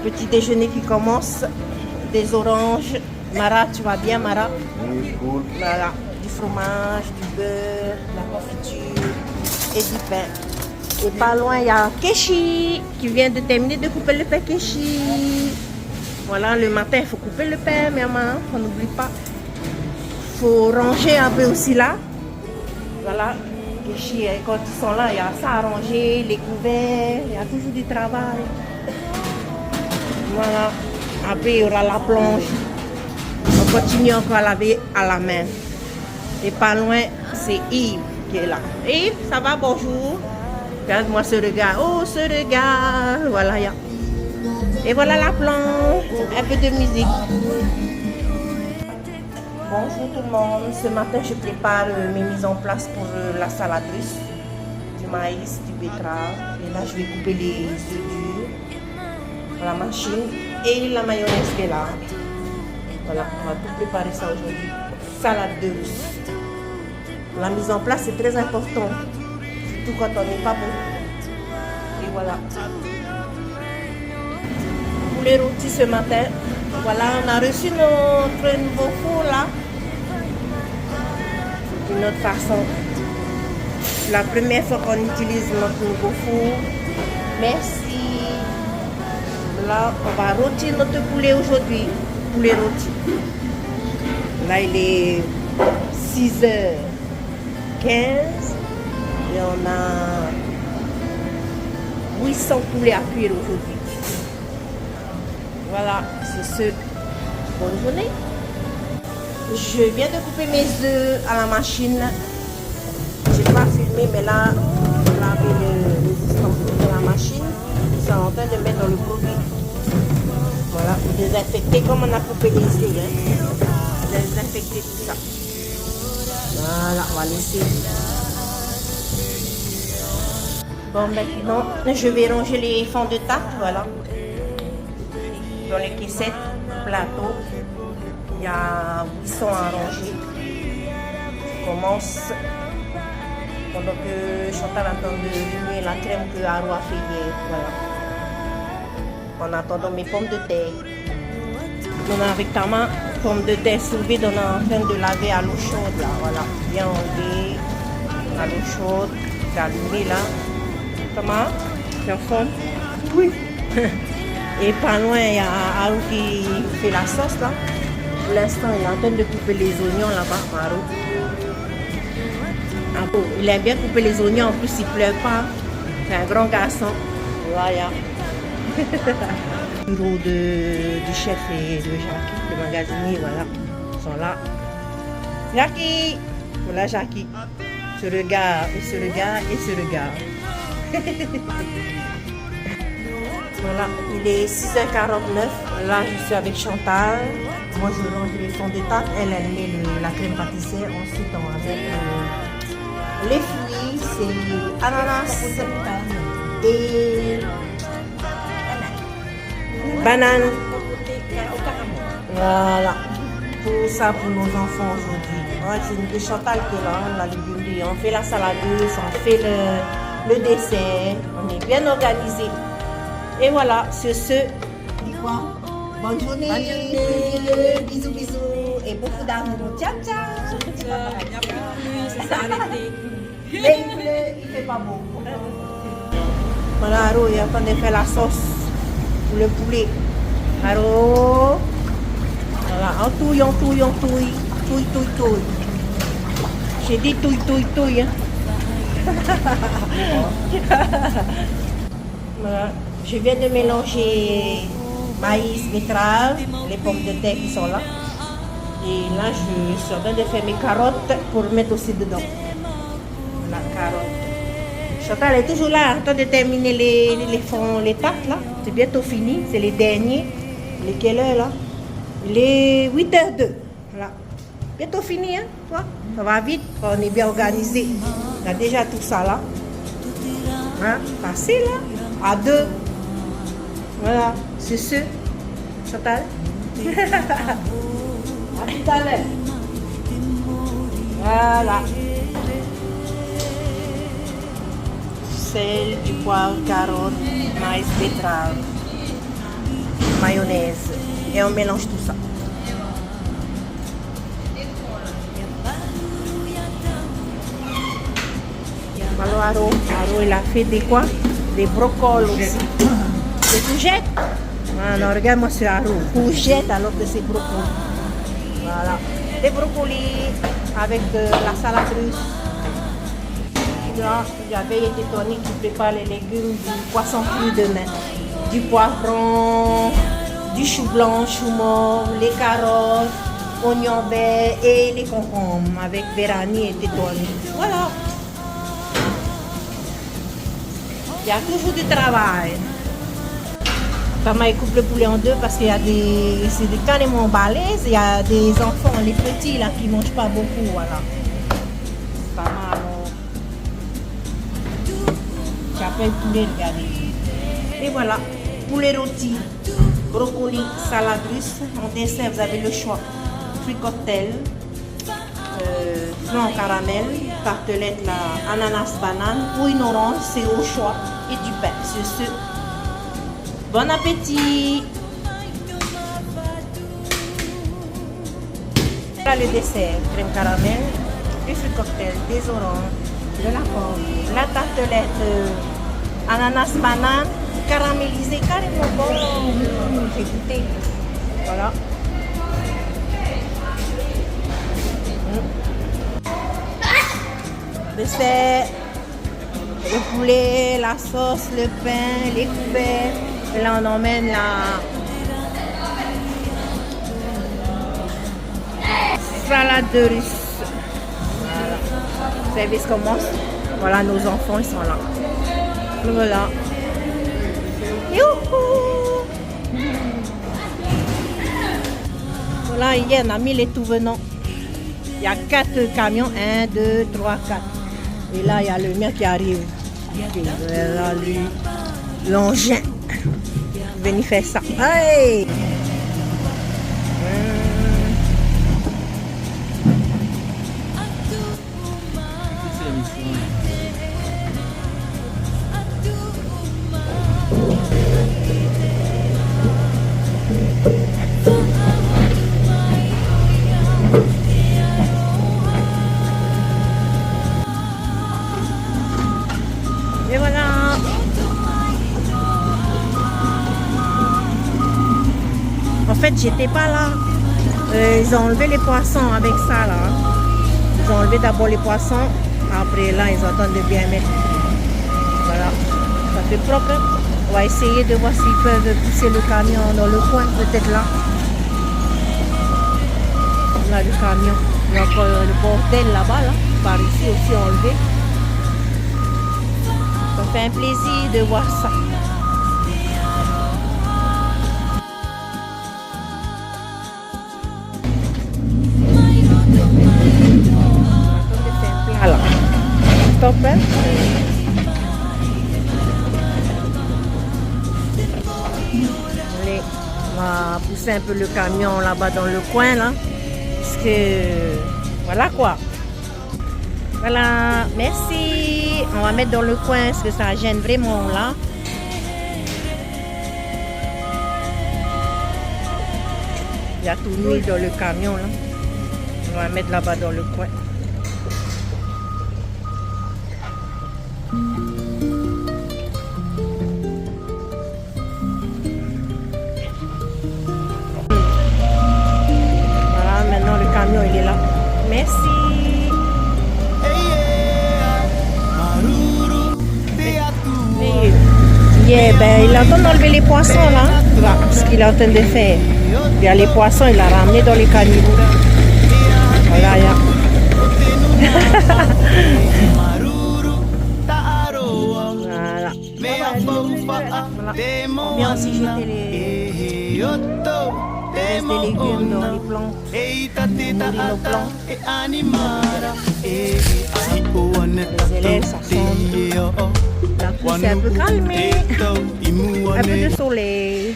Petit déjeuner qui commence. Des oranges. Mara, tu vas bien, Mara? Oui, cool. Voilà, du fromage, du beurre, de la confiture et du pain. Et pas loin, il y a Keshi qui vient de terminer de couper le pain. Keshi. Voilà, le matin, il faut couper le pain, maman, on n'oublie pas. Il faut ranger un peu aussi là. Voilà, Keshi, quand ils sont là, il y a ça à ranger, les couverts, il y a toujours du travail. Voilà, après il y aura la plonge. On continue encore à laver à la main. Et pas loin, c'est Yves qui est là. Yves, ça va, bonjour. Regarde-moi ce regard. Oh, ce regard. Voilà, ya. Et voilà la planche. Un peu de musique. Bonjour tout le monde. Ce matin, je prépare mes mises en place pour la salade russe. Du maïs, du betterave. Et là, je vais couper les œufs durs à la machine. Et la mayonnaise qui est là. Voilà, on va tout préparer ça aujourd'hui. Salade de russe. La mise en place est très important. Surtout quand on n'est pas bon. Et voilà. Poulet rôti ce matin. Voilà, on a reçu notre nouveau four là. D'une autre façon. C'est la première fois qu'on utilise notre nouveau four. Merci. Là, on va rôtir notre poulet aujourd'hui. Poulet rôti. Là, il est 6h15 et on a 800 poulets à cuire aujourd'hui. Voilà, c'est ce. Bonne journée. Je viens de couper mes œufs à la machine. Je n'ai pas filmé, mais là, on a lavé les ustensiles de la machine. Ils sont en train de mettre dans le produit. Voilà, pour désinfecter comme on a coupé les œufs. Hein. Désinfecter tout ça. Voilà, on va laisser. Bon, maintenant, je vais ranger les fonds de tarte, voilà. Dans les caissettes, plateau. Il y a 800 à ranger. Je commence pendant que Chantal attend de remuer la crème que Haro a fait hier, voilà. En attendant mes pommes de terre. On a avec ta main, pommes de terre soulevées, on est en train de laver à l'eau chaude là, voilà. Bien enlevé à l'eau chaude, c'est allumé là. Comment? C'est en forme? Oui. Et pas loin, il y a Haro qui fait la sauce là. Pour l'instant, il est en train de couper les oignons là-bas, Haro. Ah bon, il aime bien couper les oignons, en plus il ne pleure pas. C'est un grand garçon. Voilà. Bureau du chef et de Jackie, le magasinier, voilà, ils sont là. Jackie, voilà Jackie, ce regard, et ce regard, et ce regard. Voilà, il est 6h49, là je suis avec Chantal, moi je range les fonds de tarte, elle met la crème pâtissière, ensuite on va mettre les fruits, c'est ananas et banane. Voilà. Tout ça pour nos enfants aujourd'hui. Ouais, c'est une de Chantal qui est là, la légumerie. On fait la salade, on fait le dessert. On est bien organisé. Et voilà, sur ce, dis quoi? Bonne journée. Bonne journée. Bisous, bisous. Et beaucoup d'amour. Ciao, ciao. C'est ça, arrêtez. Mais il pleut, il fait pas beau. Voilà, Haro, il est en train de faire la sauce. Le poulet. Haro. Voilà, en touille, en touille, en touille. Touille, touille, touille. J'ai dit touille, touille, touille. Hein. Voilà. Je viens de mélanger maïs, betterave, les pommes de terre qui sont là. Et là, je suis en train de faire mes carottes pour mettre aussi dedans. La carotte. Chantal est toujours là, en train de terminer les tartes là. C'est bientôt fini, c'est les derniers. Il est quelle heure là? Il est 8h02. Voilà. Bientôt fini, hein, toi? Ça va vite, on est bien organisé. On a déjà tout ça là. Hein? Facile là, à deux. Voilà, c'est ce. Chantal? À tout à l'heure. Voilà. Sel, du poivre, carotte, maïs, betterave. mayonnaise. Et on mélange tout ça. Alors, Aro, il a fait des quoi? Des brocolis aussi. Des courgettes? Ah non, regarde-moi ce Aro. Courgettes alors que c'est brocoli. Voilà. Des brocolis avec de la salade russe. Là, j'avais été Tony qui prépare les légumes, du poisson cru demain. Du poivron, du chou blanc, chou mauve, les carottes, oignons verts et les concombres avec Véranie et Tétoni. Voilà. Il y a toujours du travail. Maman coupe le poulet en deux parce qu'il y a des... C'est carrément balèze. Il y a des enfants, les petits là, qui ne mangent pas beaucoup. Voilà. C'est pas mal. J'appelle poulet, regardez. Et voilà. Poulet rôti, brocoli, salade russe. En dessert, vous avez le choix. Fruits cocktail, flan caramel, tartelette, ananas, banane ou une orange, c'est au choix. Et du pain, c'est ce. Bon appétit! Voilà le dessert, crème caramel, des fruits cocktail, des oranges, de la pomme, la tartelette, ananas, banane, caramélisé, carrément bon. J'ai goûté. Voilà. Dessert, le poulet, la sauce, le pain, les couverts. Et là, on emmène la salade de russe. Voilà. Le service commence. Voilà, nos enfants, ils sont là. Voilà. Youhou! Voilà, hier, on a mis les tout venants. Il y a 4 camions. 1, 2, 3, 4. Et là, il y a le mien qui arrive. Voilà, lui, l'engin. Venez faire ça. Hey! Et voilà. En fait, j'étais pas là. Ils ont enlevé les poissons avec ça là. Ils ont enlevé d'abord les poissons. Après là, ils attendent de bien mettre. Voilà. Ça fait propre. Hein? On va essayer de voir s'ils peuvent pousser le camion dans le coin. Peut-être là. Là, le camion. Il y a encore le bordel là-bas. Là. Par ici aussi enlevé. Ça fait un plaisir de voir ça. Voilà. Top, hein? Allez, on va pousser un peu le camion là-bas dans le coin, là. Parce que, voilà quoi. Voilà, merci. On va mettre dans le coin parce que ça gêne vraiment là. Il y a tout nuit dans le camion là. On va mettre là-bas dans le coin. Voilà, maintenant le camion il est là. Merci. Yeah, ben, il est en train d'enlever les poissons là. Voilà, ce qu'il est en train de faire. Il y a les poissons, il a ramené dans les caniveaux. Voilà, il y a. Voilà. On vient aussi jeter les légumes dans les plantes. Nourrir nos plantes. Les élèves s'assemblent. La pluie s'est un peu calmée. Un peu de soleil.